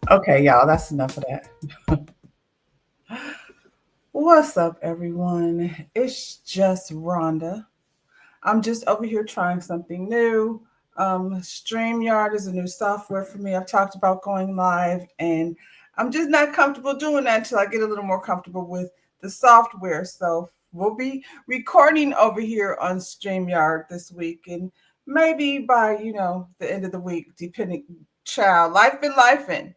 Okay, y'all, that's enough of that. What's up, everyone? It's just Rhonda. I'm just over here trying something new. StreamYard is a new software for me. I've talked about going live, and I'm just not comfortable doing that until I get a little more comfortable with the software. So we'll be recording over here on StreamYard this week, and maybe by the end of the week, depending. Child, life been life in.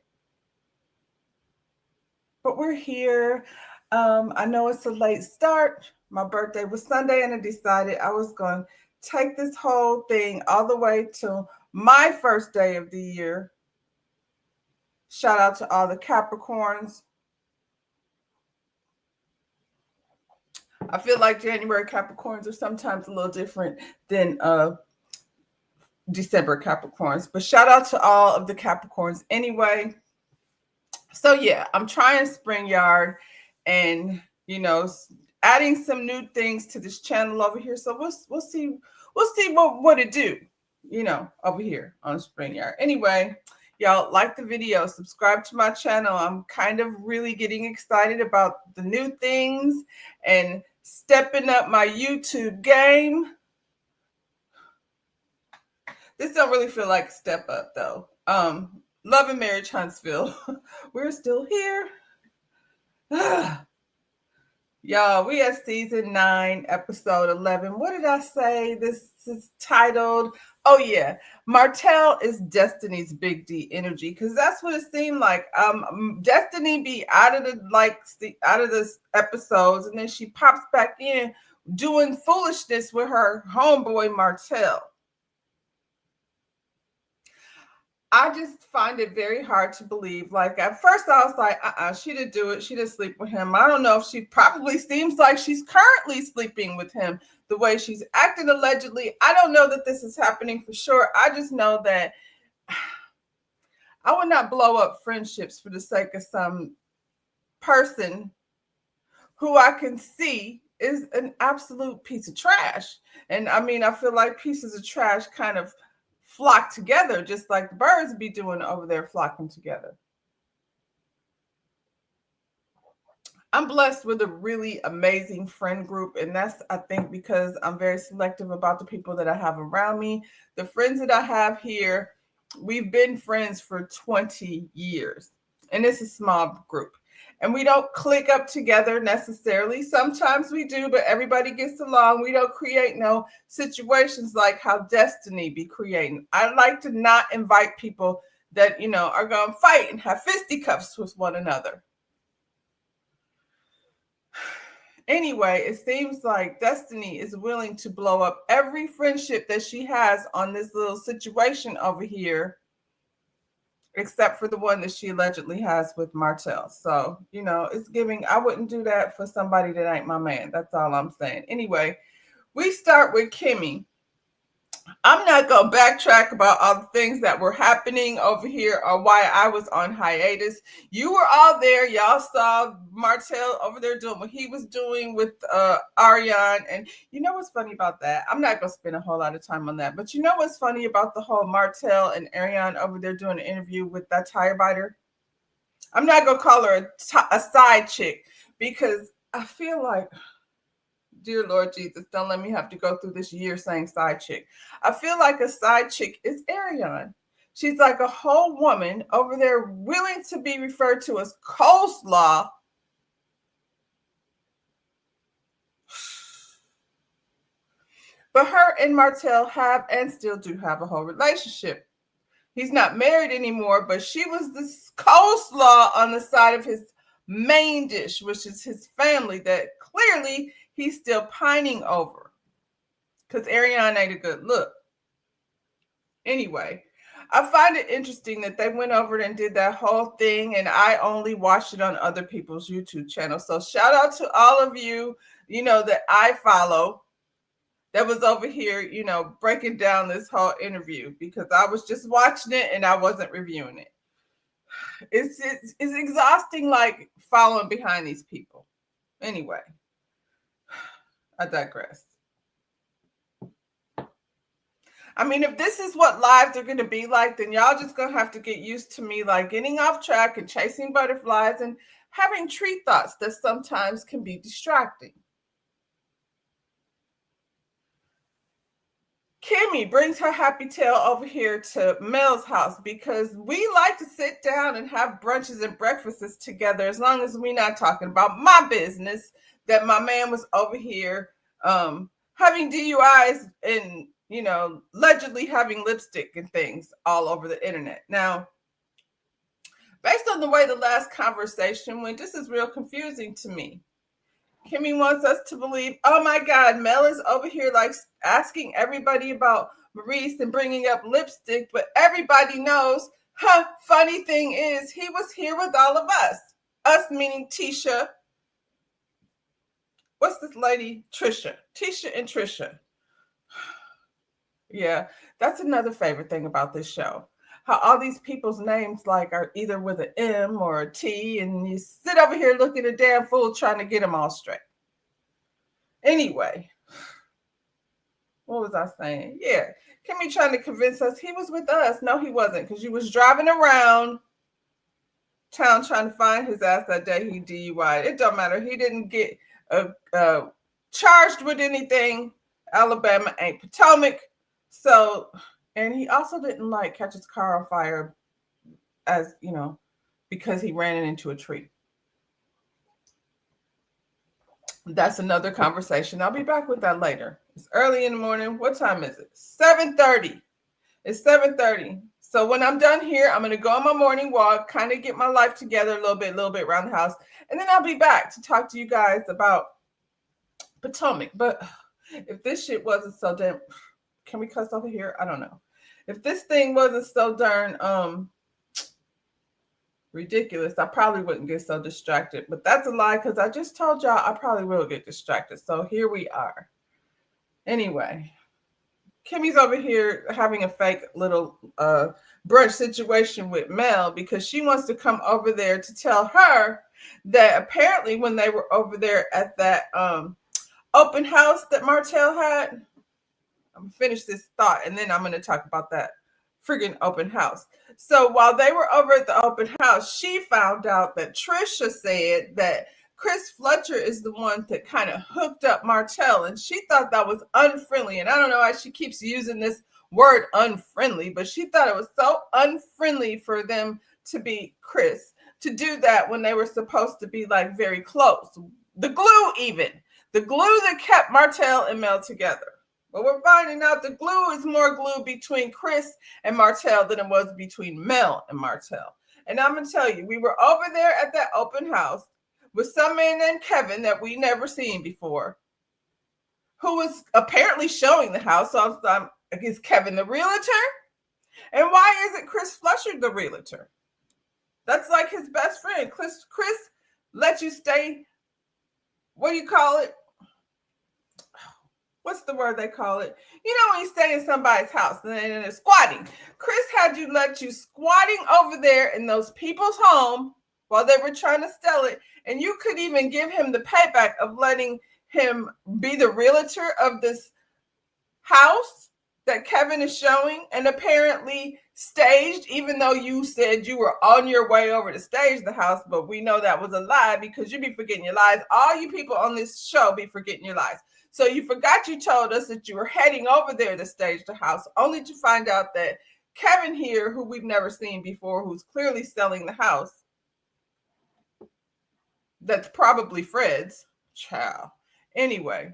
But we're here. I know it's a late start. My birthday was Sunday, and I decided I was going to take this whole thing all the way to my first day of the year. Shout out to all the Capricorns. I feel like January Capricorns are sometimes a little different than December Capricorns, but shout out to all of the Capricorns anyway. So yeah, I'm trying SpringYard and adding some new things to this channel over here. So we'll see what it do, over here on SpringYard. Anyway, y'all like the video, subscribe to my channel. I'm kind of really getting excited about the new things and stepping up my YouTube game. This don't really feel like a step up though. Love and Marriage Huntsville. We're still here. Y'all, we at season 9, episode 11. What did I say? This is titled, oh yeah, Martell is Destiny's Big D energy, because that's what it seemed like. Destiny be out of out of the episodes, and then she pops back in doing foolishness with her homeboy Martell. I just find it very hard to believe. Like at first I was like, she didn't do it. She didn't sleep with him. I don't know if she probably seems like she's currently sleeping with him the way she's acting allegedly. I don't know that this is happening for sure. I just know that I would not blow up friendships for the sake of some person who I can see is an absolute piece of trash. And I mean, I feel like pieces of trash kind of flock together, just like the birds be doing over there, flocking together. I'm blessed with a really amazing friend group, and that's, I think, because I'm very selective about the people that I have around me. The friends that I have here, we've been friends for 20 years, and it's a small group. And we don't click up together necessarily. Sometimes we do, but everybody gets along. We don't create no situations like how Destiny be creating. I like to not invite people that, are going to fight and have fisticuffs with one another. Anyway, it seems like Destiny is willing to blow up every friendship that she has on this little situation over here, except for the one that she allegedly has with Martell. So, it's giving, I wouldn't do that for somebody that ain't my man. That's all I'm saying. Anyway, we start with Kimmy. I'm not going to backtrack about all the things that were happening over here or why I was on hiatus. You were all there. Y'all saw Martell over there doing what he was doing with Ariane. And you know what's funny about that? I'm not going to spend a whole lot of time on that. But you know what's funny about the whole Martell and Ariane over there doing an interview with that tire biter? I'm not going to call her a side chick because I feel like, dear Lord Jesus, don't let me have to go through this year saying side chick. I feel like a side chick is Ariane. She's like a whole woman over there willing to be referred to as coleslaw. But her and Martell have and still do have a whole relationship. He's not married anymore, but she was this coleslaw on the side of his main dish, which is his family, that clearly he's still pining over because Ariane ain't a good look. Anyway, I find it interesting that they went over and did that whole thing, and I only watched it on other people's YouTube channels. So shout out to all of you, that I follow that was over here, breaking down this whole interview because I was just watching it and I wasn't reviewing it. It's exhausting, like following behind these people. Anyway, I digress. I mean, if this is what lives are going to be like, then y'all just going to have to get used to me like getting off track and chasing butterflies and having tree thoughts that sometimes can be distracting. Kimmy brings her happy tail over here to Mel's house because we like to sit down and have brunches and breakfasts together as long as we're not talking about my business that my man was over here having DUIs and, you know, allegedly having lipstick and things all over the internet. Now, based on the way the last conversation went, this is real confusing to me. Kimmy wants us to believe, oh my God, Mel is over here like asking everybody about Maurice and bringing up lipstick, but everybody knows, funny thing is, he was here with all of us. Us meaning Tisha. What's this lady? Trisha. Tisha and Trisha. Yeah, that's another favorite thing about this show. How all these people's names like are either with an M or a T, and you sit over here looking a damn fool trying to get them all straight. Anyway, what was I saying? Yeah, Kimmy trying to convince us he was with us. No, he wasn't, because you was driving around town trying to find his ass that day he DUI'd. It don't matter. He didn't get charged with anything. Alabama ain't Potomac. So, and he also didn't like catch his car on fire as, you know, because he ran it into a tree. That's another conversation. I'll be back with that later. It's early in the morning. What time is it? 7:30. It's 7:30. So when I'm done here, I'm going to go on my morning walk, kind of get my life together a little bit around the house. And then I'll be back to talk to you guys about Potomac. But if this shit wasn't so damn, can we cuss over here? I don't know. If this thing wasn't so darn ridiculous, I probably wouldn't get so distracted. But that's a lie, because I just told y'all I probably will get distracted. So here we are. Anyway, Kimmy's over here having a fake little brunch situation with Mel because she wants to come over there to tell her that apparently when they were over there at that open house that Martell had, I'm gonna finish this thought and then I'm going to talk about that friggin' open house. So while they were over at the open house, she found out that Trisha said that Chris Fletcher is the one that kind of hooked up Martell, and she thought that was unfriendly. And I don't know why she keeps using this word unfriendly, but she thought it was so unfriendly for them to be Chris to do that when they were supposed to be like very close. The glue that kept Martell and Mel together. But we're finding out the glue is more glue between Chris and Martell than it was between Mel and Martell. And I'm going to tell you, we were over there at that open house with some man named Kevin that we never seen before, who was apparently showing the house. So is Kevin the realtor? And why isn't Chris Fletcher the realtor? That's like his best friend. Chris let you stay, what do you call it? What's the word they call it? You know, when you stay in somebody's house and they're squatting. Chris had you let you squatting over there in those people's home while they were trying to sell it. And you could even give him the payback of letting him be the realtor of this house that Kevin is showing and apparently staged, even though you said you were on your way over to stage the house. But we know that was a lie because you be forgetting your lies. All you people on this show be forgetting your lies. So you forgot you told us that you were heading over there to stage the house, only to find out that Kevin here, who we've never seen before, who's clearly selling the house, that's probably Fred's child. Anyway,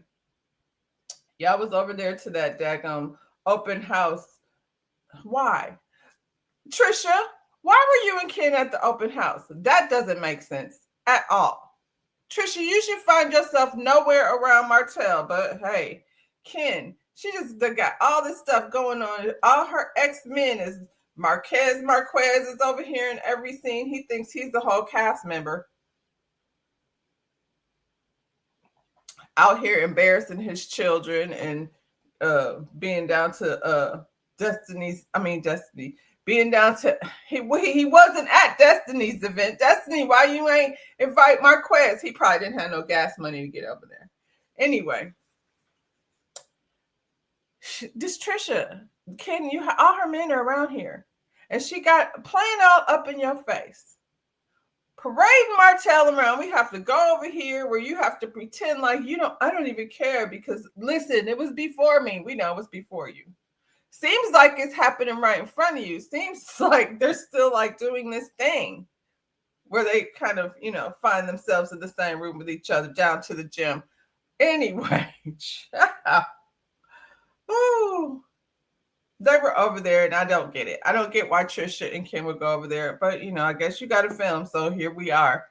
y'all was over there to that daggum open house. Why? Trisha, why were you and Ken at the open house? That doesn't make sense at all. Trisha, you should find yourself nowhere around Martell, but hey, Ken, she just got all this stuff going on. All her ex-men is Marquez is over here in every scene. He thinks he's the whole cast member. Out here embarrassing his children and being down to Destiny, being down to, he wasn't at Destiny's event. Destiny, why you ain't invite Marquez? He probably didn't have no gas money to get over there. Anyway, this Trisha, Ken, all her men are around here. And she got playing all up in your face. Parading Martell around. We have to go over here where you have to pretend like I don't even care because listen, it was before me. We know it was before you. Seems like it's happening right in front of you. Seems like they're still like doing this thing where they kind of, find themselves in the same room with each other down to the gym. Anyway, ooh, they were over there and I don't get it. I don't get why Trisha and Kim would go over there, but I guess you got to film. So here we are.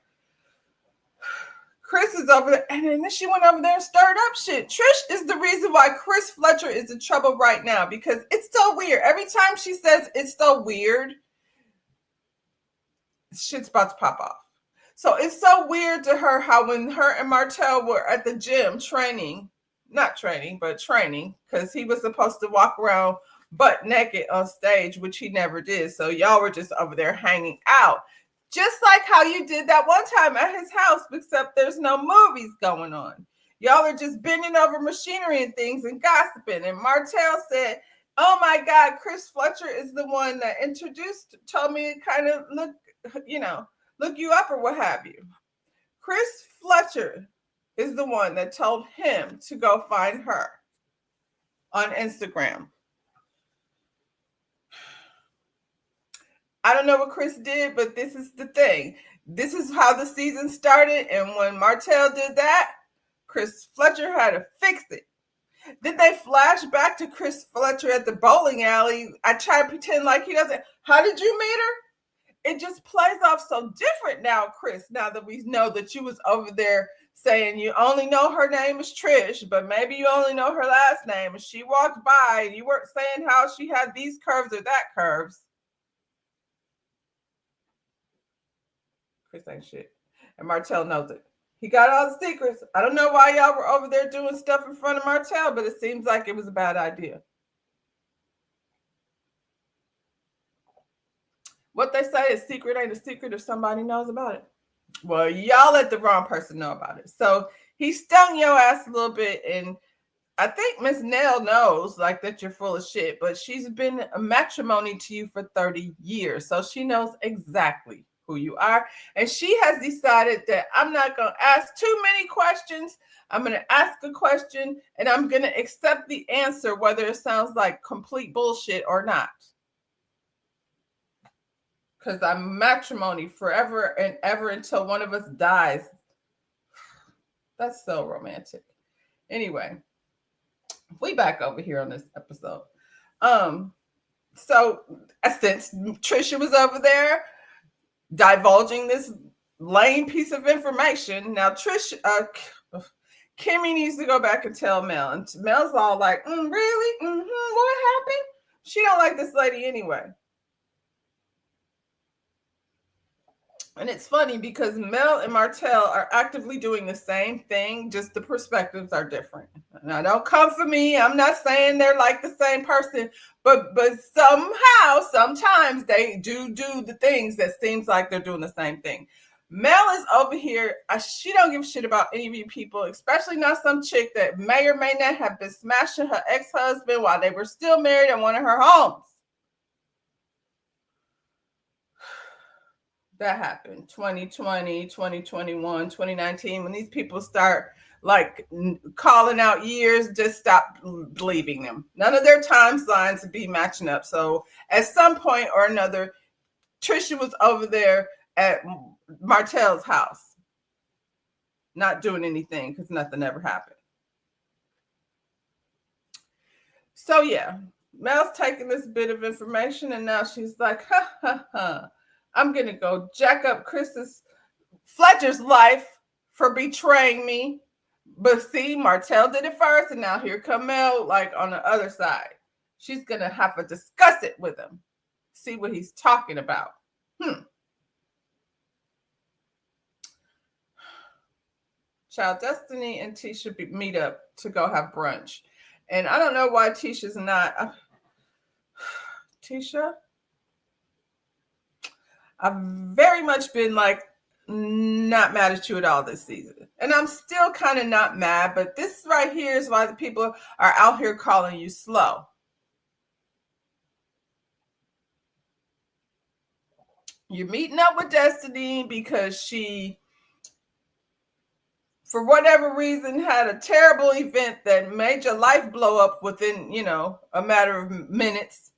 Chris is over there, and then she went over there and stirred up shit. Trish is the reason why Chris Fletcher is in trouble right now because it's so weird. Every time she says it's so weird, shit's about to pop off. So it's so weird to her how when her and Martell were at the gym training, because he was supposed to walk around butt naked on stage, which he never did. So y'all were just over there hanging out. Just like how you did that one time at his house, except there's no movies going on. Y'all are just bending over machinery and things and gossiping. And Martell said, oh my God, Chris Fletcher is the one that told me to kind of look you up or what have you. Chris Fletcher is the one that told him to go find her on Instagram. I don't know what Chris did, but this is the thing. This is how the season started. And when Martell did that, Chris Fletcher had to fix it. Then they flash back to Chris Fletcher at the bowling alley. I try to pretend like he doesn't. How did you meet her? It just plays off so different now, Chris, now that we know that you was over there saying you only know her name is Trish, but maybe you only know her last name. And she walked by and you weren't saying how she had these curves or that curves. Chris ain't shit. And Martell knows it. He got all the secrets. I don't know why y'all were over there doing stuff in front of Martell, but it seems like it was a bad idea. What they say is secret ain't a secret if somebody knows about it. Well, y'all let the wrong person know about it. So he stung your ass a little bit. And I think Miss Nell knows like that you're full of shit, but she's been a matrimony to you for 30 years. So she knows exactly who you are. And she has decided that I'm not going to ask too many questions. I'm going to ask a question and I'm going to accept the answer, whether it sounds like complete bullshit or not. Because I'm matrimony forever and ever until one of us dies. That's so romantic. Anyway, we back over here on this episode. So since Trisha was over there divulging this lame piece of information, now Kimmy needs to go back and tell Mel. And Mel's all like, really? What happened? She don't like this lady anyway. And it's funny because Mel and Martell are actively doing the same thing, just the perspectives are different. Now, don't come for me. I'm not saying they're like the same person, but somehow, sometimes they do the things that seems like they're doing the same thing. Mel is over here. She don't give a shit about any of you people, especially not some chick that may or may not have been smashing her ex-husband while they were still married in one of her homes. That happened 2020, 2021, 2019. When these people start like calling out years, just stop believing them. None of their timelines would be matching up. So at some point or another, Trisha was over there at Martell's house, not doing anything because nothing ever happened. So yeah, Mel's taking this bit of information and now she's like, I'm going to go jack up Fletcher's life for betraying me. But see, Martell did it first, and now here come Mel, like on the other side. She's going to have to discuss it with him. See what he's talking about. Child Destiny and Tisha meet up to go have brunch. And I don't know why Tisha's not. Tisha? I've very much been like not mad at you at all this season. And I'm still kind of not mad, but this right here is why the people are out here calling you slow. You're meeting up with Destiny because she, for whatever reason, had a terrible event that made your life blow up within, a matter of minutes.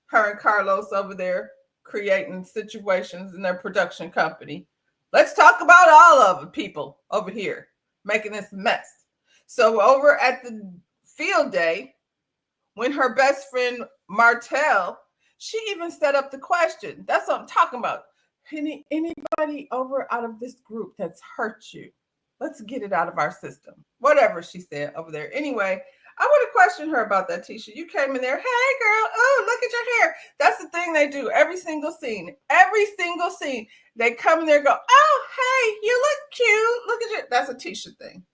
Her and Carlos over there creating situations in their production company. Let's talk about all of the people over here making this mess. So over at the field day, when her best friend Martell, she even set up the question. That's what I'm talking about. Anybody over out of this group that's hurt you? Let's get it out of our system. Whatever she said over there. Anyway, I would have questioned her about that, Tisha. You came in there, hey girl, oh, look at your hair. That's the thing they do every single scene. Every single scene. They come in there and go, oh, hey, you look cute. Look at you. That's a Tisha thing.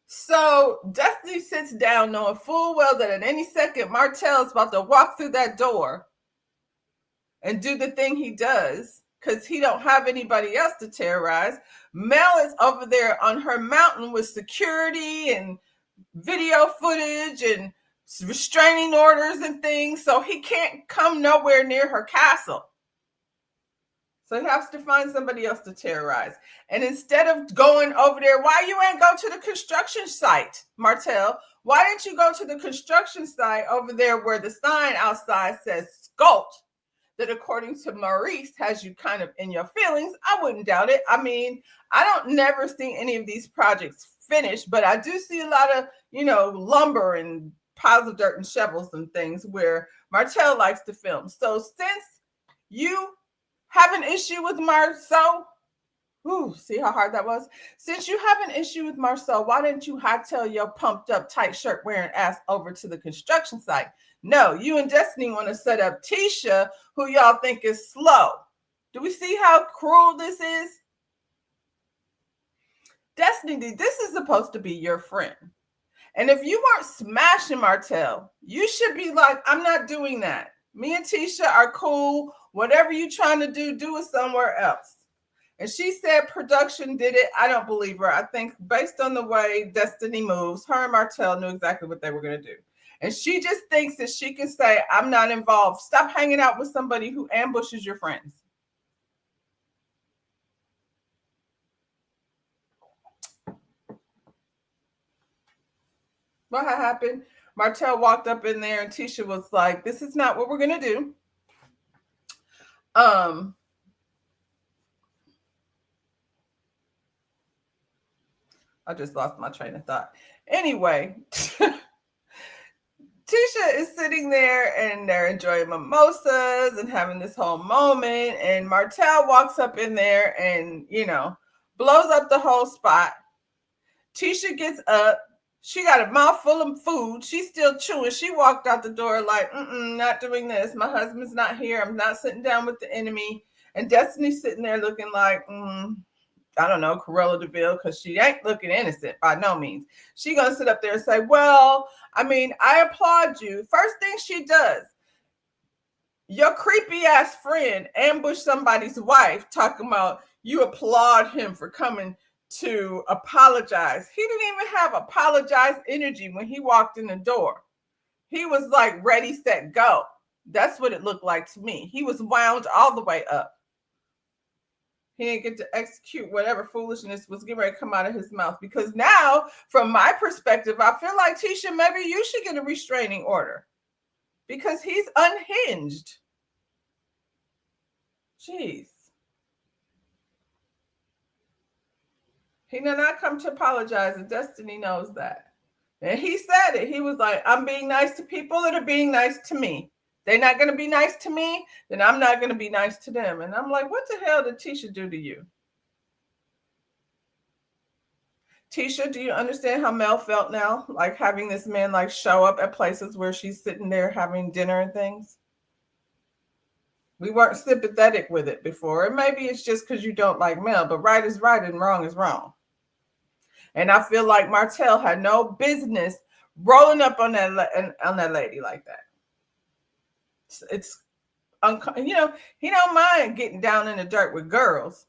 So Destiny sits down knowing full well that at any second Martell is about to walk through that door and do the thing he does because he don't have anybody else to terrorize. Mel is over there on her mountain with security and video footage and restraining orders and things, so he can't come nowhere near her castle. So he has to find somebody else to terrorize. And instead of going over there, why you ain't go to the construction site, Martell? Why didn't you go to the construction site over there where the sign outside says Sculpt? That according to Maurice has you kind of in your feelings. I wouldn't doubt it. I mean, I don't never see any of these projects finished, but I do see a lot of, lumber and piles of dirt and shovels and things where Martell likes to film. So since you have an issue with Marceau, see how hard that was? Since you have an issue with Marceau, why didn't you hightail your pumped up tight shirt wearing ass over to the construction site? No, you and Destiny want to set up Tisha, who y'all think is slow. Do we see how cruel this is? Destiny, this is supposed to be your friend. And if you weren't smashing Martell, you should be like, I'm not doing that. Me and Tisha are cool. Whatever you're trying to do it somewhere else. And she said production did it. I don't believe her. I think based on the way Destiny moves, her and Martell knew exactly what they were going to do. And she just thinks that she can say, I'm not involved. Stop hanging out with somebody who ambushes your friends. What happened? Martell walked up in there and Tisha was like, this is not what we're going to do. I just lost my train of thought. Anyway, Tisha is sitting there and they're enjoying mimosas and having this whole moment. And Martell walks up in there and, blows up the whole spot. Tisha gets up. She got a mouthful of food. She's still chewing. She walked out the door like, not doing this. My husband's not here. I'm not sitting down with the enemy. And Destiny's sitting there looking like, I don't know, Cruella DeVille, because she ain't looking innocent by no means. She gonna sit up there and say, well, I mean, I applaud you. First thing she does, your creepy ass friend ambushed somebody's wife talking about you applaud him for coming to apologize. He didn't even have apologize energy when he walked in the door. He was like ready, set, go. That's what it looked like to me. He was wound all the way up. He didn't get to execute whatever foolishness was getting ready to come out of his mouth. Because now, from my perspective, I feel like, Tisha, maybe you should get a restraining order. Because he's unhinged. Jeez. He did not come to apologize, and Destiny knows that. And he said it. He was like, I'm being nice to people that are being nice to me. They're not going to be nice to me, then I'm not going to be nice to them. And I'm like, what the hell did Tisha do to you? Tisha, do you understand how Mel felt now? Like having this man like show up at places where she's sitting there having dinner and things? We weren't sympathetic with it before. And maybe it's just because you don't like Mel, but right is right and wrong is wrong. And I feel like Martell had no business rolling up on that lady like that. It's you know, he don't mind getting down in the dirt with girls.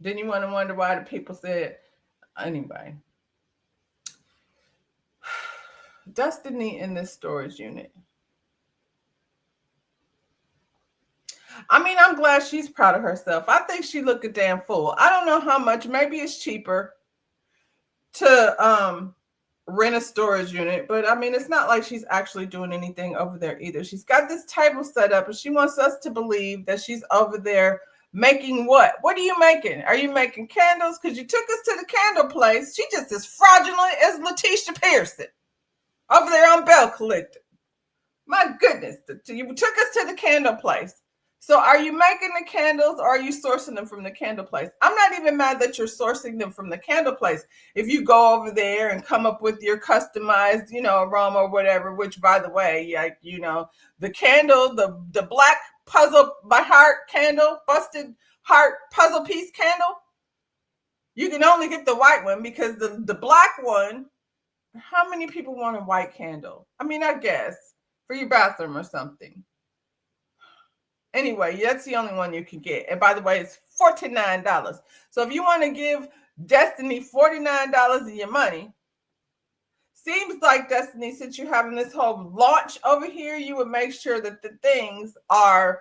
Then you want to wonder why the people said, anyway. Destiny in this storage unit. I mean, I'm glad she's proud of herself. I think she looked a damn fool. I don't know how much. Maybe it's cheaper to rent a storage unit, but I mean, it's not like she's actually doing anything over there either. She's got this table set up and she wants us to believe that she's over there making what? What are you making? Are you making candles? Because you took us to the candle place. She just as fraudulent as Letitia Pearson over there on Bell Collector. My goodness, you took us to the candle place. So are you making the candles or are you sourcing them from the candle place? I'm not even mad that you're sourcing them from the candle place. If you go over there and come up with your customized, you know, aroma or whatever, which by the way, like, you know, the candle, the black puzzle by heart candle, busted heart puzzle piece candle, you can only get the white one because the black one, how many people want a white candle? I mean, I guess for your bathroom or something. Anyway, that's the only one you can get. And by the way, it's $49. So if you want to give Destiny $49 of your money, seems like Destiny, since you're having this whole launch over here, you would make sure that the things are,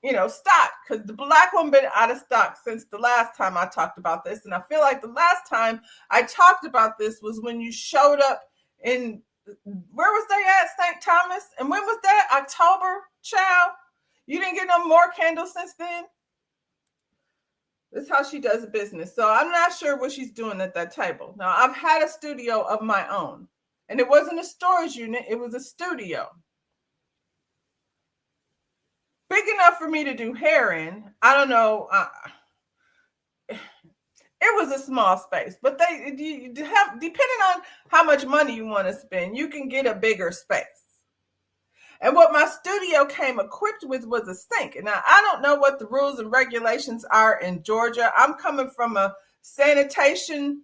you know, stocked. Because the black one been out of stock since the last time I talked about this. And I feel like the last time I talked about this was when you showed up in, where was they at? St. Thomas? And when was that? October, child? You didn't get no more candles since then? That's how she does business. So I'm not sure what she's doing at that table. Now, I've had a studio of my own. And it wasn't a storage unit. It was a studio. Big enough for me to do hair in. I don't know. It was a small space. But depending on how much money you want to spend, you can get a bigger space. And what my studio came equipped with was a sink. And now I don't know what the rules and regulations are in Georgia. I'm coming from a sanitation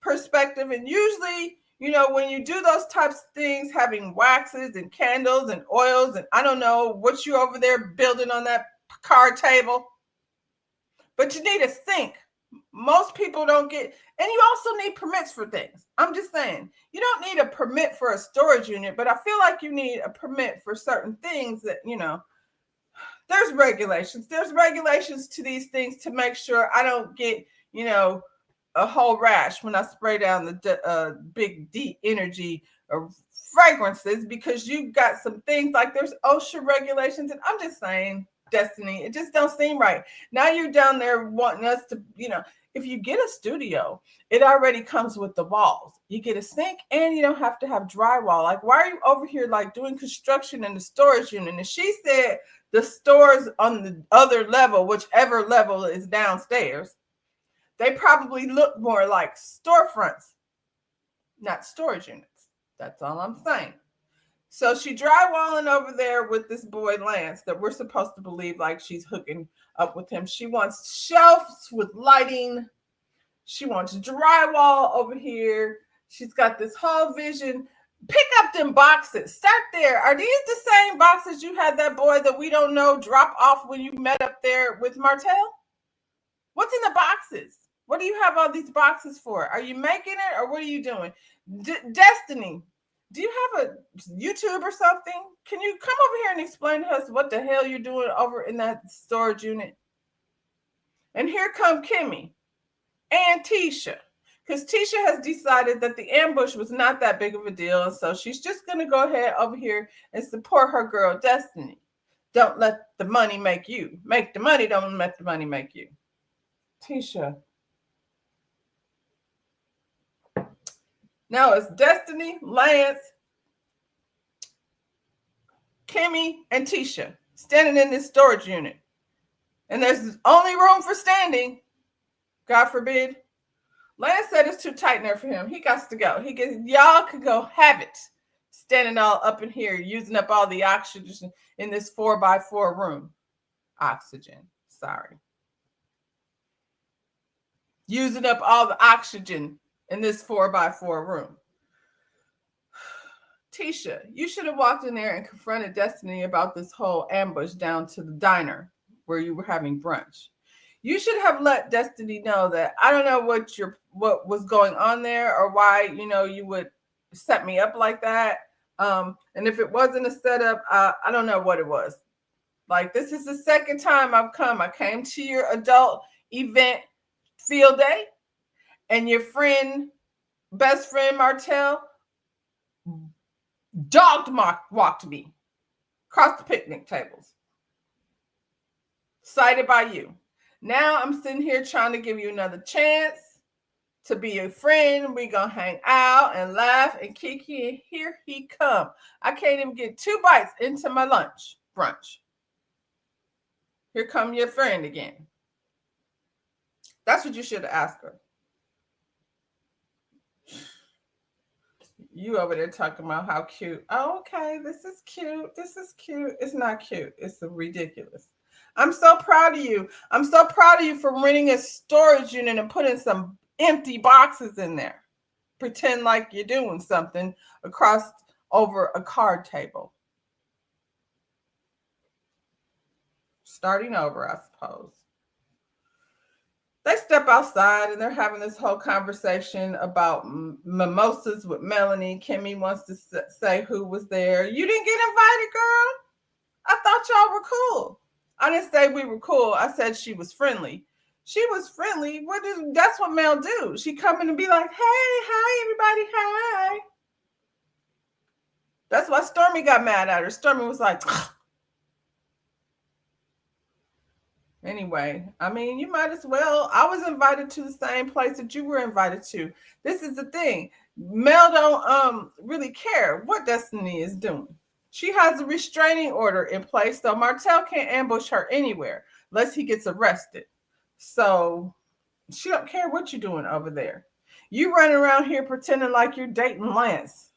perspective. And usually, you know, when you do those types of things, having waxes and candles and oils, and I don't know what you over there building on that card table, but you need a sink. Most people don't get, and you also need permits for things. I'm just saying, you don't need a permit for a storage unit, but I feel like you need a permit for certain things that, you know, there's regulations. There's regulations to these things to make sure I don't get, you know, a whole rash when I spray down the big deep energy fragrances, because you got some things like there's OSHA regulations. And I'm just saying, Destiny, it just don't seem right. Now you're down there wanting us to, you know, if you get a studio, it already comes with the walls. You get a sink and you don't have to have drywall. Like, why are you over here like doing construction in the storage unit? And she said the stores on the other level, whichever level is downstairs, they probably look more like storefronts, not storage units. That's all I'm saying. So she drywalling over there with this boy Lance that we're supposed to believe like she's hooking up with him. She wants shelves with lighting. She wants drywall over here. She's got this whole vision. Pick up them boxes. Start there. Are these the same boxes you had that boy that we don't know drop off when you met up there with Martell? What's in the boxes? What do you have all these boxes for? Are you making it or what are you doing? Destiny, do you have a YouTube or something? Can you come over here and explain to us what the hell you're doing over in that storage unit? And here come Kimmy and Tisha, because Tisha has decided that the ambush was not that big of a deal. And so she's just going to go ahead over here and support her girl, Destiny. Don't let the money make you. Make the money, don't let the money make you. Tisha. Now it's Destiny, Lance, Kimmy, and Tisha standing in this storage unit. And there's only room for standing. God forbid. Lance said it's too tight in there for him. He got to go. Y'all could go have it. Standing all up in here, using up all the oxygen in this 4x4 room. Oxygen. Sorry. Using up all the oxygen in this 4x4 room. Tisha, you should have walked in there and confronted Destiny about this whole ambush down to the diner where you were having brunch. You should have let Destiny know that I don't know what was going on there or why you would set me up like that. And if it wasn't a setup, I don't know what it was. Like, this is the second time I've come. I came to your adult event field day, and your best friend Martell, walked me across the picnic tables, cited by you. Now I'm sitting here trying to give you another chance to be a friend. We gonna hang out and laugh and kiki, and here he come. I can't even get 2 bites into my brunch. Here come your friend again. That's what you should have asked her. You over there talking about how cute. Oh, okay, this is cute. This is cute. It's not cute. It's ridiculous. I'm so proud of you. I'm so proud of you for renting a storage unit and putting some empty boxes in there. Pretend like you're doing something over a card table. Starting over, I suppose. They step outside and they're having this whole conversation about mimosas with Melanie. Kimmy wants to say who was there. You didn't get invited, girl. I thought y'all were cool. I didn't say we were cool. I said she was friendly. She was friendly. That's what Mel do. She come in and be like, hey, hi, everybody, hi. That's why Stormy got mad at her. Stormy was like, anyway, I mean, you might as well. I was invited to the same place that you were invited to. This is the thing. Mel don't really care what Destiny is doing. She has a restraining order in place, so Martell can't ambush her anywhere unless he gets arrested. So she don't care what you're doing over there. You running around here pretending like you're dating Lance.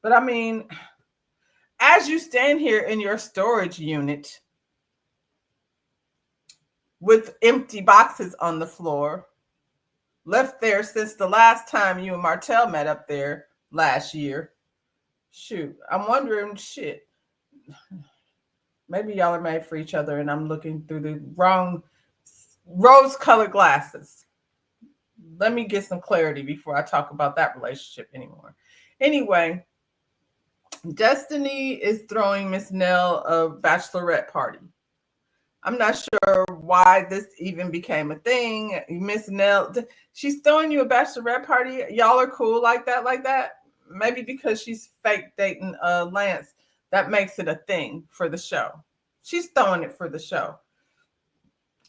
But I mean, as you stand here in your storage unit with empty boxes on the floor, left there since the last time you and Martell met up there last year. Shoot, I'm wondering, maybe y'all are made for each other and I'm looking through the wrong rose-colored glasses. Let me get some clarity before I talk about that relationship anymore. Anyway, Destiny is throwing Miss Nell a bachelorette party. I'm not sure why this even became a thing. Miss Nell, she's throwing you a bachelorette party. Y'all are cool like that. Maybe because she's fake dating Lance, that makes it a thing for the show. She's throwing it for the show.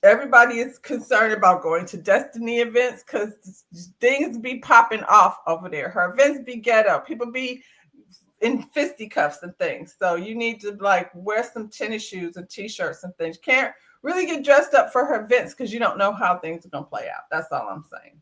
Everybody is concerned about going to Destiny events because things be popping off over there. Her events be ghetto. People be in fisticuffs and things. So you need to wear some tennis shoes and t-shirts and things. You can't really get dressed up for her events because you don't know how things are going to play out. That's all I'm saying.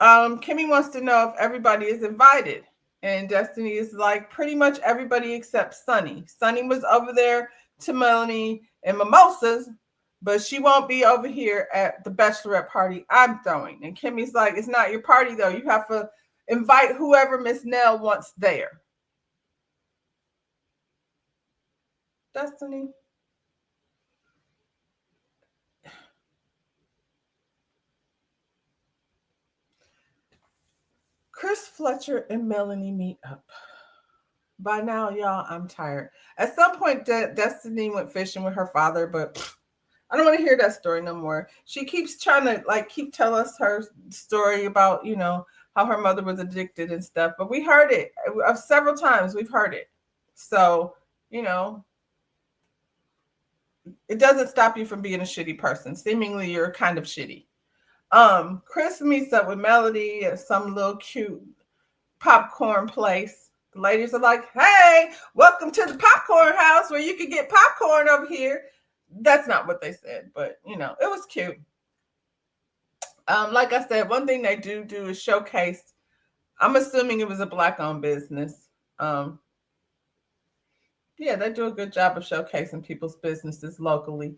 Kimmy wants to know if everybody is invited. And Destiny is like, pretty much everybody except Sunny. Sunny was over there to Melanie and Mimosas, but she won't be over here at the bachelorette party I'm throwing. And Kimmy's like, it's not your party, though. You have to invite whoever Miss Nell wants there. Destiny. Chris Fletcher and Melanie meet up. By now, y'all, I'm tired. At some point, Destiny went fishing with her father, but I don't want to hear that story no more. She keeps trying to keep tell us her story about, how her mother was addicted and stuff. But we heard it several times. We've heard it. So, it doesn't stop you from being a shitty person. Seemingly, you're kind of shitty. Chris meets up with Melody at some little cute popcorn place. The ladies are like, hey, welcome to the popcorn house where you can get popcorn over here. That's not what they said, but it was cute. Like I said, one thing they do is showcase. I'm assuming it was a Black-owned business. Yeah, they do a good job of showcasing people's businesses locally.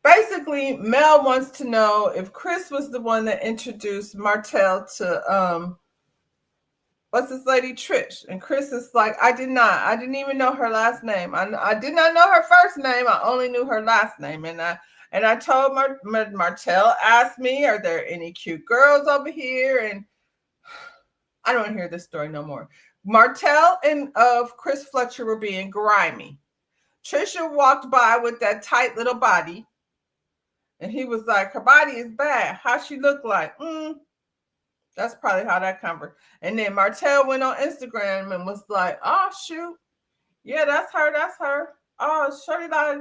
Basically, basically, Mel wants to know if Chris was the one that introduced Martell to what's this lady, Trish. And Chris is like, I did not. I didn't even know her last name. I did not know her first name. I only knew her last name. And I told Martell asked me, are there any cute girls over here? And I don't hear this story no more. Martell and Chris Fletcher were being grimy. Trisha walked by with that tight little body. And he was like, her body is bad. How she look like? That's probably how that conversation. And then Martell went on Instagram and was like, oh, shoot. Yeah, that's her. That's her. Oh,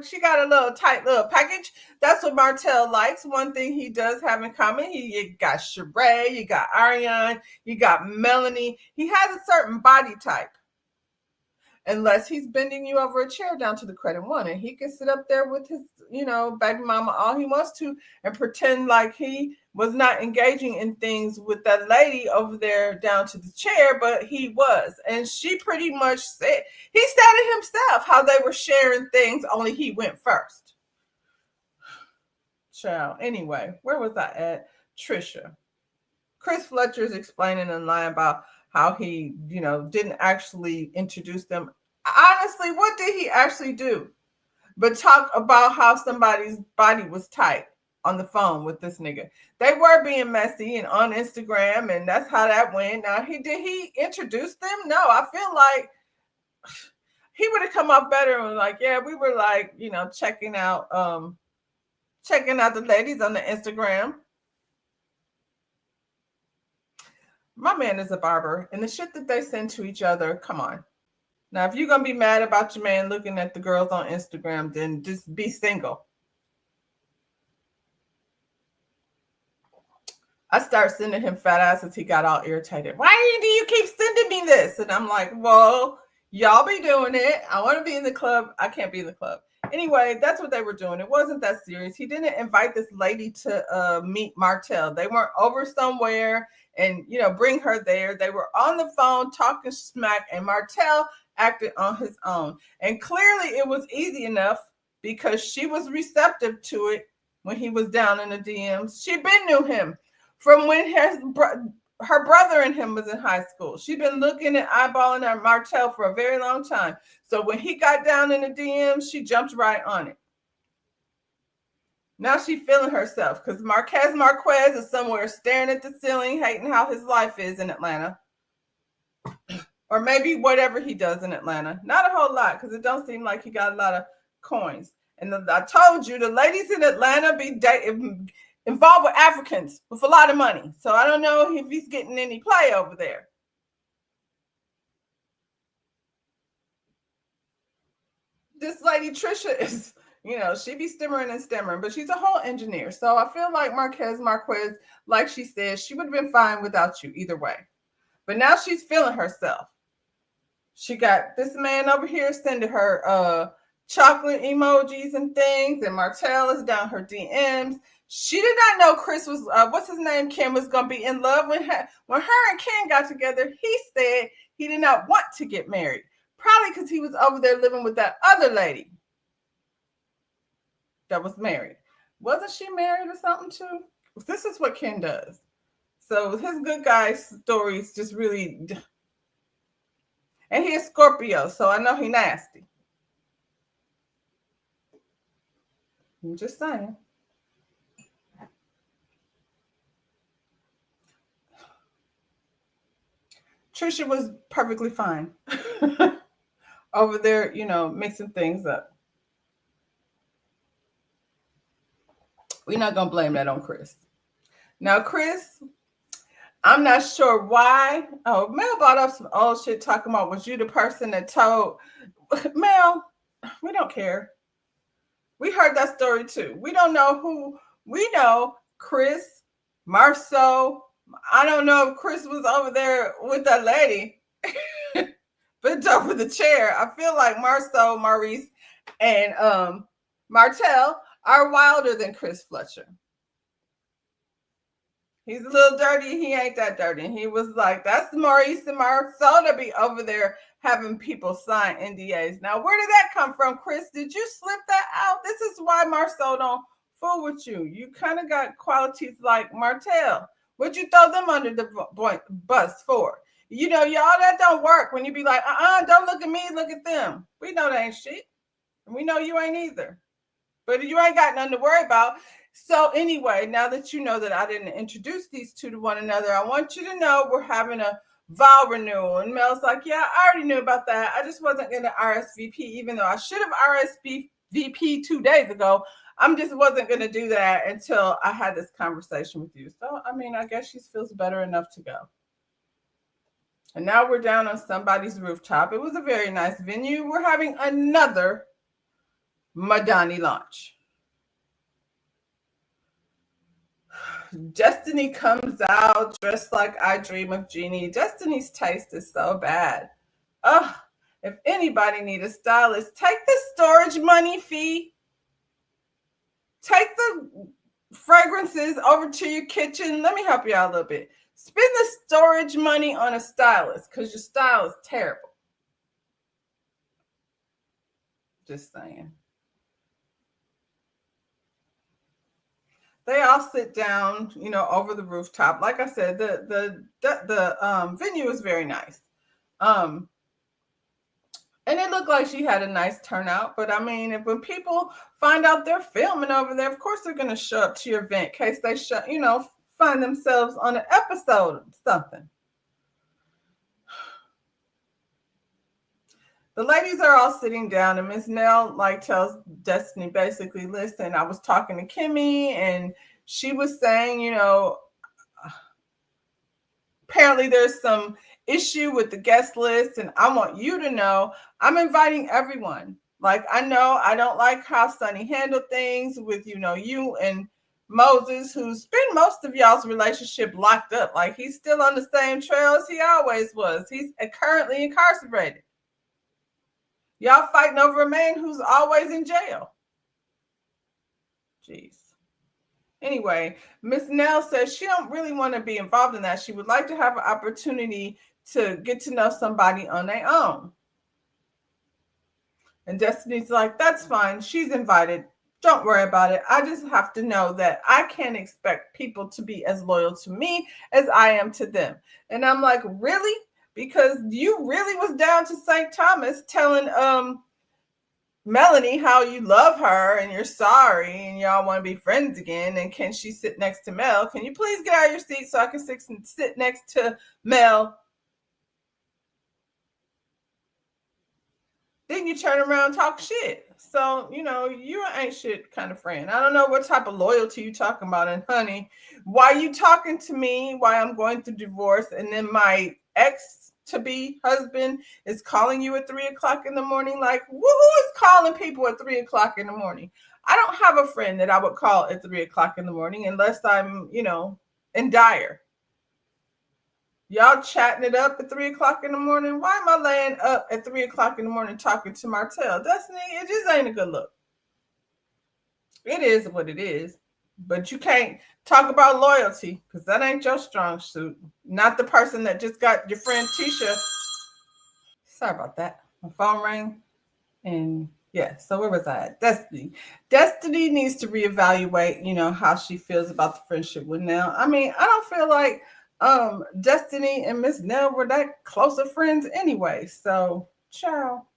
she got a little tight little package. That's what Martell likes. One thing he does have in common, you got Sheree, you got Ariane, you got Melanie. He has a certain body type. Unless he's bending you over a chair down to the credit one, and he can sit up there with his, baby mama all he wants to and pretend like he was not engaging in things with that lady over there down to the chair, but he was. And she pretty much said, he said it himself, how they were sharing things, only he went first. Child. Anyway, where was I at? Trisha. Chris Fletcher's explaining in line about how he, didn't actually introduce them. Honestly, what did he actually do? But talk about how somebody's body was tight on the phone with this nigga. They were being messy and on Instagram, and that's how that went. Now, did he introduce them? No, I feel like he would have come off better and was like, yeah, we were like, checking out the ladies on the Instagram. My man is a barber, and the shit that they send to each other, come on. Now, if you're going to be mad about your man looking at the girls on Instagram, then just be single. I start sending him fat asses. He got all irritated. Why do you keep sending me this? And I'm like, well, y'all be doing it. I want to be in the club. I can't be in the club. Anyway, that's what they were doing. It wasn't that serious. He didn't invite this lady to meet Martell. They weren't over somewhere and, bring her there. They were on the phone talking smack, and Martell acted on his own. And clearly it was easy enough because she was receptive to it when he was down in the DMs. She been knew him from when her brother and him was in high school. She'd been looking and eyeballing at Martell for a very long time. So when he got down in the DMs, she jumped right on it. Now she's feeling herself because Marquez is somewhere staring at the ceiling, hating how his life is in Atlanta. Or maybe whatever he does in Atlanta. Not a whole lot, because it don't seem like he got a lot of coins. And I told you, the ladies in Atlanta be involved with Africans with a lot of money. So I don't know if he's getting any play over there. This lady Trisha is, she be stimmering and stammering, but she's a whole engineer. So I feel like Marquez, like she said, she would have been fine without you either way. But now she's feeling herself. She got this man over here sending her chocolate emojis and things, and Martell is down her DMs. She did not know Chris was, what's his name, Ken, was going to be in love with her. When her and Ken got together, he said he did not want to get married. Probably because he was over there living with that other lady that was married. Wasn't she married or something too? This is what Ken does. So his good guy stories just really... And he is Scorpio, so I know he nasty. I'm just saying. Trisha was perfectly fine over there, mixing things up. We're not going to blame that on Chris. Now, Chris, I'm not sure why. Oh, Mel brought up some old shit talking about, was you the person that told Mel? We don't care. We heard that story too. We don't know who. We know Chris, Marceau. I don't know if Chris was over there with that lady bent over the chair. I feel like Marceau, Maurice, and Martell are wilder than Chris Fletcher. He's a little dirty. He ain't that dirty. He was like, that's Maurice and Marceau to be over there having people sign NDAs. Now, where did that come from, Chris? Did you slip that out? This is why Marceau don't fool with you. You kind of got qualities like Martell. What'd you throw them under the bus for? You know, y'all, that don't work when you be like, don't look at me, look at them. We know that ain't shit. And we know you ain't either. But you ain't got nothing to worry about. So anyway, now that you know that I didn't introduce these two to one another, I want you to know we're having a vow renewal. And Mel's like, yeah, I already knew about that. I just wasn't going to RSVP, even though I should have RSVP 2 days ago. I'm just wasn't going to do that until I had this conversation with you. So, I mean, I guess she feels better enough to go. And now we're down on somebody's rooftop. It was a very nice venue. We're having another Madani launch. Destiny comes out dressed like I Dream of Jeannie. Destiny's taste is so bad. Ugh, if anybody need a stylist, take the storage money fee. Take the fragrances over to your kitchen. Let me help you out a little bit. Spend the storage money on a stylist because your style is terrible. Just saying. They all sit down, you know, over the rooftop. Like I said, the venue is very nice. And it looked like she had a nice turnout. But I mean, when people find out they're filming over there, of course they're going to show up to your event in case they find themselves on an episode of something. The ladies are all sitting down, and Miss Nell tells Destiny basically, listen, I was talking to Kimmy, and she was saying, apparently there's some issue with the guest list, and I want you to know I'm inviting everyone. I know I don't like how Sonny handled things with, you and Moses, who spent most of y'all's relationship locked up. He's still on the same trail as he always was. He's currently incarcerated. Y'all fighting over a man who's always in jail. Jeez. Anyway, Miss Nell says she don't really want to be involved in that. She would like to have an opportunity to get to know somebody on their own. And Destiny's like, that's fine. She's invited. Don't worry about it. I just have to know that I can't expect people to be as loyal to me as I am to them. And I'm like, really? Because you really was down to St. Thomas telling Melanie how you love her and you're sorry and y'all want to be friends again. And can she sit next to Mel? Can you please get out of your seat so I can sit next to Mel? Then you turn around and talk shit. So, you ain't shit kind of friend. I don't know what type of loyalty you talking about. And honey, why you talking to me? Why I'm going through divorce? And then my ex-to-be husband is calling you at 3:00 in the morning. Who is calling people at 3:00 in the morning? I don't have a friend that I would call at 3:00 in the morning unless I'm, in dire. Y'all chatting it up at 3:00 in the morning. Why am I laying up at 3:00 in the morning talking to Martell? Destiny, it just ain't a good look. It is what it is. But you can't talk about loyalty because that ain't your strong suit. Not the person that just got your friend Tisha. Sorry about that. My phone rang. And yeah, so where was I at? Destiny needs to reevaluate, how she feels about the friendship with Nell. I mean, I don't feel like Destiny and Miss Nell were that close of friends anyway. So, ciao.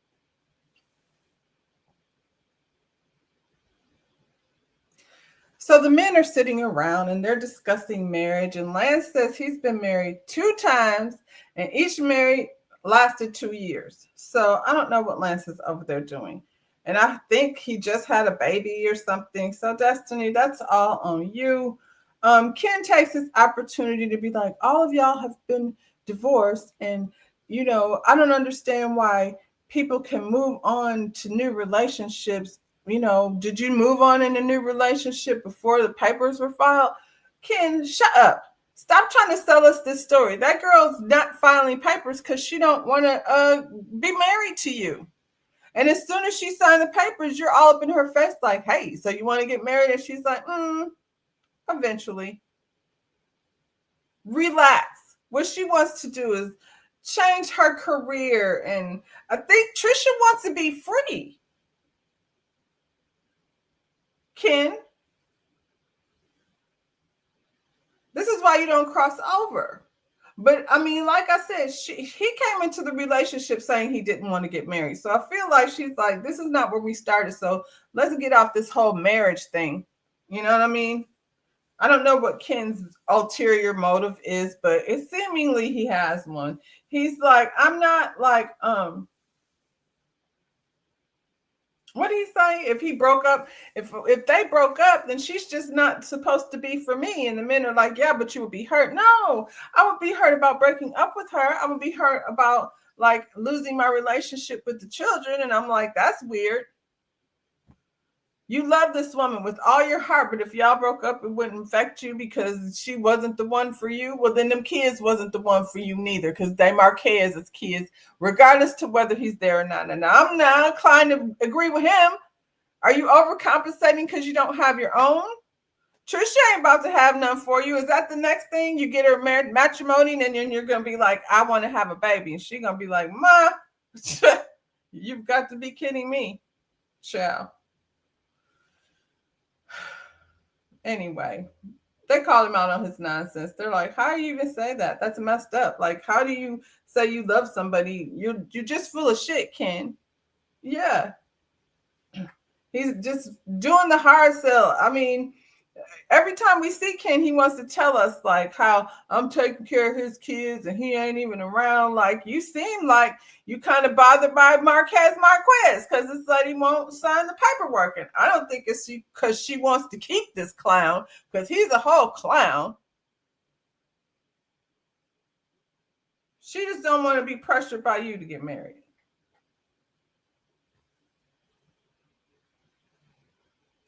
So the men are sitting around and they're discussing marriage. And Lance says he's been married 2 times and each marriage lasted 2 years. So I don't know what Lance is over there doing. And I think he just had a baby or something. So Destiny, that's all on you. Ken takes this opportunity to be like, all of y'all have been divorced. And, I don't understand why people can move on to new relationships. Did you move on in a new relationship before the papers were filed? Ken, shut up. Stop trying to sell us this story. That girl's not filing papers because she don't want to be married to you. And as soon as she signed the papers, you're all up in her face like, hey, so you want to get married? And she's like, eventually. Relax. What she wants to do is change her career. And I think Trisha wants to be free. Ken, you don't cross over. But I mean, like I said, he came into the relationship saying he didn't want to get married. So I feel like she's like, this is not where we started. So let's get off this whole marriage thing. You know what I mean? I don't know what Ken's ulterior motive is, but it seemingly he has one. He's like, I'm not like, what did he say? If he broke up, if they broke up, then she's just not supposed to be for me. And the men are like, yeah, but you would be hurt. No, I would be hurt about breaking up with her. I would be hurt about like losing my relationship with the children. And I'm like, that's weird. You love this woman with all your heart, but if y'all broke up, it wouldn't affect you because she wasn't the one for you. Well, then them kids wasn't the one for you neither, because they mark as his kids, regardless to whether he's there or not. And I'm not inclined to agree with him. Are you overcompensating because you don't have your own? Trisha ain't about to have none for you. Is that the next thing? You get her married, matrimony, and then you're going to be like, I want to have a baby. And she's going to be like, Ma, you've got to be kidding me. Ciao. Anyway, they called him out on his nonsense. They're like, how do you even say that? That's messed up. Like, how do you say you love somebody? You're just full of shit, Ken. Yeah. He's just doing the hard sell. I mean, every time we see Ken, he wants to tell us like how I'm taking care of his kids and he ain't even around. Like, you seem like you kind of bothered by Marquez because it's like he won't sign the paperwork. And I don't think it's because she wants to keep this clown, because he's a whole clown. She just don't want to be pressured by you to get married.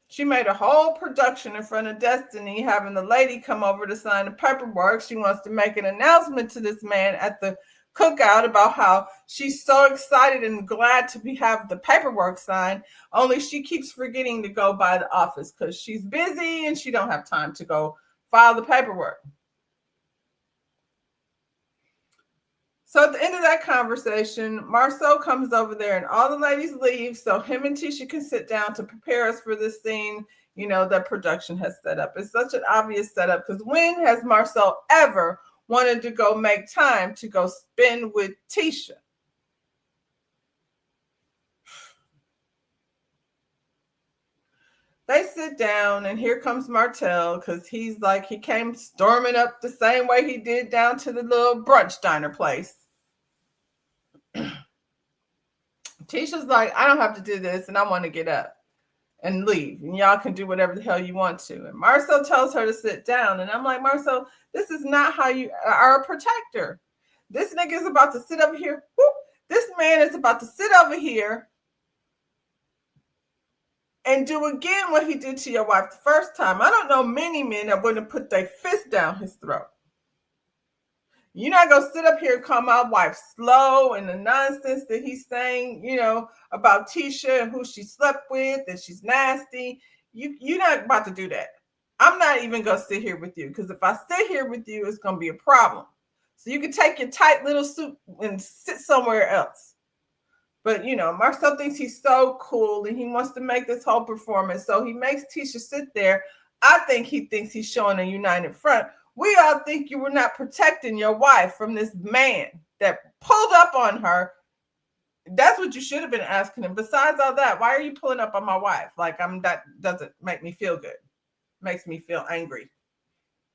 She made a whole production in front of Destiny, having the lady come over to sign the paperwork. She wants to make an announcement to this man at the cookout about how she's so excited and glad to have the paperwork signed, only she keeps forgetting to go by the office because she's busy and she don't have time to go file the paperwork. So at the end of that conversation, Marcel comes over there and all the ladies leave so him and Tisha can sit down to prepare us for this scene, you know, that production has set up. It's such an obvious setup, because when has Marcel ever wanted to go make time to go spend with Tisha? They sit down and here comes Martell, because he's like, he came storming up the same way he did down to the little brunch diner place. Tisha's like, I don't have to do this and I want to get up and leave. And y'all can do whatever the hell you want to. And Marcel tells her to sit down. And I'm like, Marcel, this is not how you are a protector. This nigga is about to sit over here. Whoop. This man is about to sit over here and do again what he did to your wife the first time. I don't know many men that wouldn't put their fist down his throat. You're not going to sit up here and call my wife slow and the nonsense that he's saying, you know, about Tisha and who she slept with and she's nasty. You're not about to do that. I'm not even going to sit here with you, because if I sit here with you, it's going to be a problem. So you can take your tight little suit and sit somewhere else. But, you know, Marcel thinks he's so cool and he wants to make this whole performance. So he makes Tisha sit there. I think he thinks he's showing a united front. We all think you were not protecting your wife from this man that pulled up on her. That's what you should have been asking him. Besides all that, why are you pulling up on my wife? Like, that doesn't make me feel good. Makes me feel angry.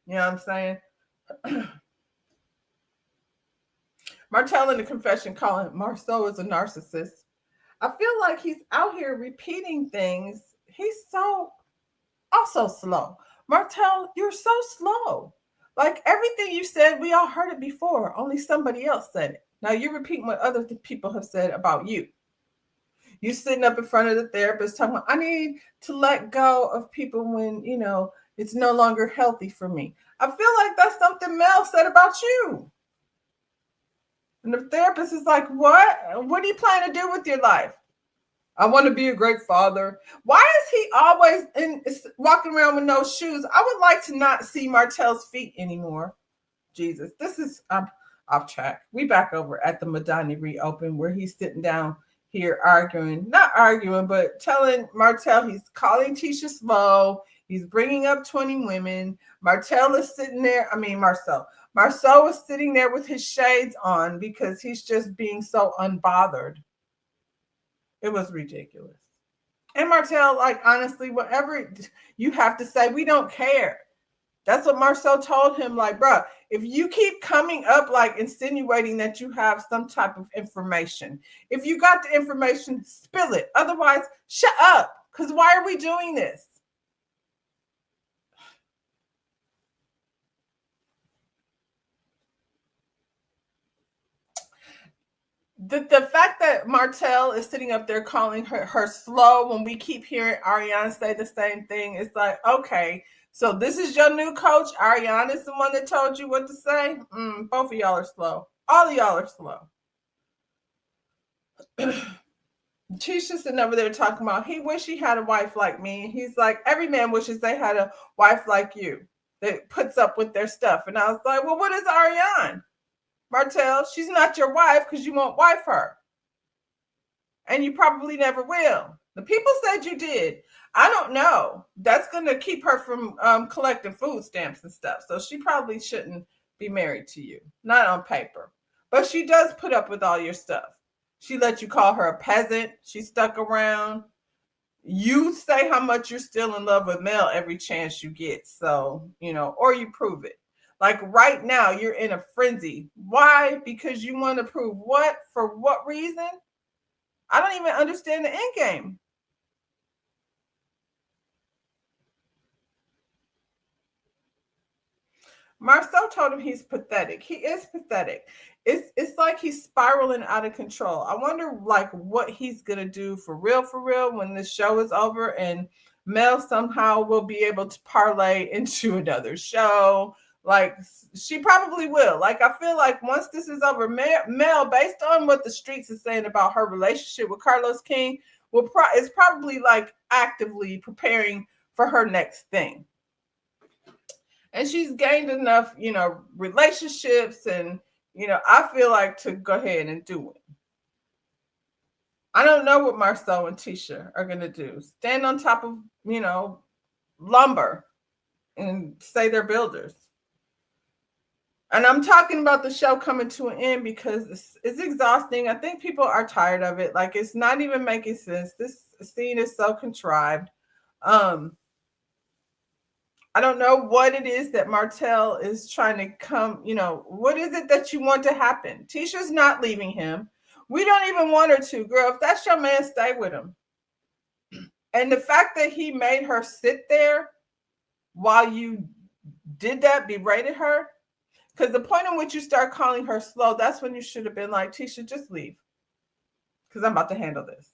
You know what I'm saying? Martell in the confession calling Marceau is a narcissist. I feel like he's out here repeating things. He's so also slow. Martell, you're so slow. Like, everything you said, we all heard it before. Only somebody else said it. Now you're repeating what other people have said about you. You sitting up in front of the therapist talking about, I need to let go of people when, you know, it's no longer healthy for me. I feel like that's something Mel said about you. And the therapist is like, what? What do you plan to do with your life? I want to be a great father. Why is he always walking around with no shoes? I would like to not see Martell's feet anymore. Jesus, this is off track. We back over at the Madani reopen, where he's sitting down here arguing, not arguing, but telling Martell he's calling Tisha slow. He's bringing up 20 women. Martell is sitting there. I mean, Marceau is sitting there with his shades on because he's just being so unbothered. It was ridiculous. And Martell, like, honestly, whatever you have to say, we don't care. That's what Marceau told him. Like, bro, if you keep coming up, like, insinuating that you have some type of information, if you got the information, spill it. Otherwise, shut up. Because why are we doing this? The fact that Martell is sitting up there calling her slow when we keep hearing Ariane say the same thing, it's like, okay, so this is your new coach. Ariane is the one that told you what to say. Both of y'all are slow. All of y'all are slow. Tisha's sitting over there talking about he wish he had a wife like me. He's like, every man wishes they had a wife like you that puts up with their stuff. And I was like, well, what is Ariane? Martell, she's not your wife because you won't wife her. And you probably never will. The people said you did. I don't know. That's going to keep her from collecting food stamps and stuff. So she probably shouldn't be married to you. Not on paper. But she does put up with all your stuff. She let you call her a peasant. She stuck around. You say how much you're still in love with Mel every chance you get. So, or you prove it. Like right now, you're in a frenzy. Why? Because you want to prove what? For what reason? I don't even understand the end game. Marceau told him he's pathetic. He is pathetic. It's like he's spiraling out of control. I wonder like what he's gonna do for real when this show is over and Mel somehow will be able to parlay into another show. Like she probably will. Like I feel like once this is over, Mel, based on what the streets is saying about her relationship with Carlos King, is probably like actively preparing for her next thing. And she's gained enough, relationships and, I feel like to go ahead and do it. I don't know what Marceau and Tisha are going to do. Stand on top of, lumber and say they're builders. And I'm talking about the show coming to an end because it's exhausting. I think people are tired of it. Like it's not even making sense. This scene is so contrived. I don't know what it is that Martell is trying to come, what is it that you want to happen? Tisha's not leaving him. We don't even want her to, girl. If that's your man, stay with him. And the fact that he made her sit there while you did that, berated her, because the point in which you start calling her slow, that's when you should have been like, Tisha, just leave. Because I'm about to handle this.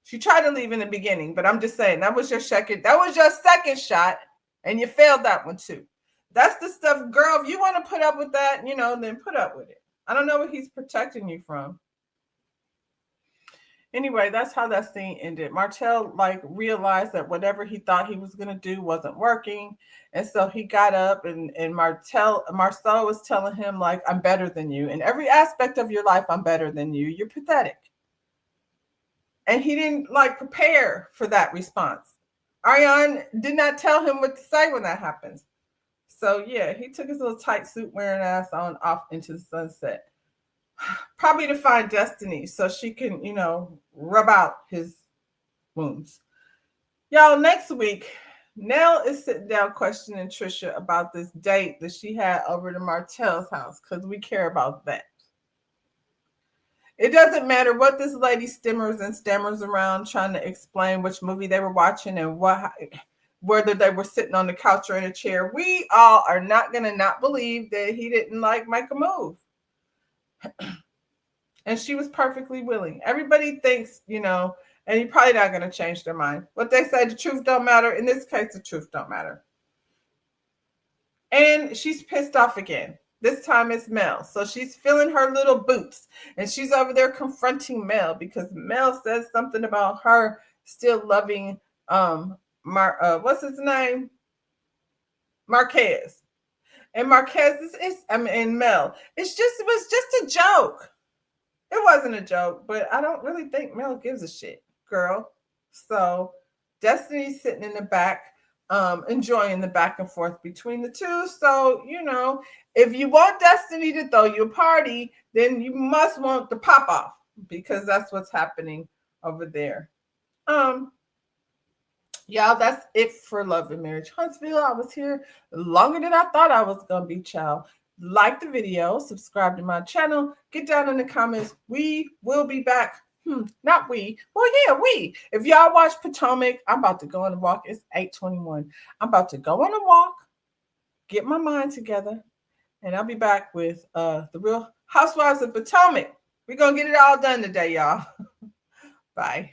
She tried to leave in the beginning, but I'm just saying that was your second shot. And you failed that one too. That's the stuff, girl. If you want to put up with that, then put up with it. I don't know what he's protecting you from. Anyway, that's how that scene ended. Martell realized that whatever he thought he was gonna do wasn't working, and so he got up and Marceau was telling him like, "I'm better than you in every aspect of your life. I'm better than you. You're pathetic." And he didn't prepare for that response. Ariane did not tell him what to say when that happens. So yeah, he took his little tight suit wearing ass on off into the sunset. Probably to find Destiny so she can, rub out his wounds. Y'all, next week, Nell is sitting down questioning Trisha about this date that she had over to Martell's house because we care about that. It doesn't matter what this lady stammers around trying to explain which movie they were watching and whether they were sitting on the couch or in a chair. We all are not going to not believe that he didn't make a move. And she was perfectly willing. Everybody thinks, and you're probably not going to change their mind. What they say, the truth don't matter. In this case, the truth don't matter. And she's pissed off again. This time it's Mel. So she's filling her little boots and she's over there confronting Mel because Mel says something about her still loving what's his name? Marquez. And Marquez and Mel. It was just a joke. It wasn't a joke, but I don't really think Mel gives a shit, girl. So Destiny's sitting in the back. enjoying the back and forth between the two. So, you know, if you want Destiny to throw you a party, then you must want the pop off, because that's what's happening over there. Y'all, that's it for Love and Marriage Huntsville. I was here longer than I thought I was gonna be, child. Like the video, subscribe to my channel, get down in the comments. We will be back. Not we. Well, yeah, we. If y'all watch Potomac, I'm about to go on a walk. It's 8:21. I'm about to go on a walk, get my mind together, and I'll be back with the Real Housewives of Potomac. We're gonna get it all done today, y'all. Bye.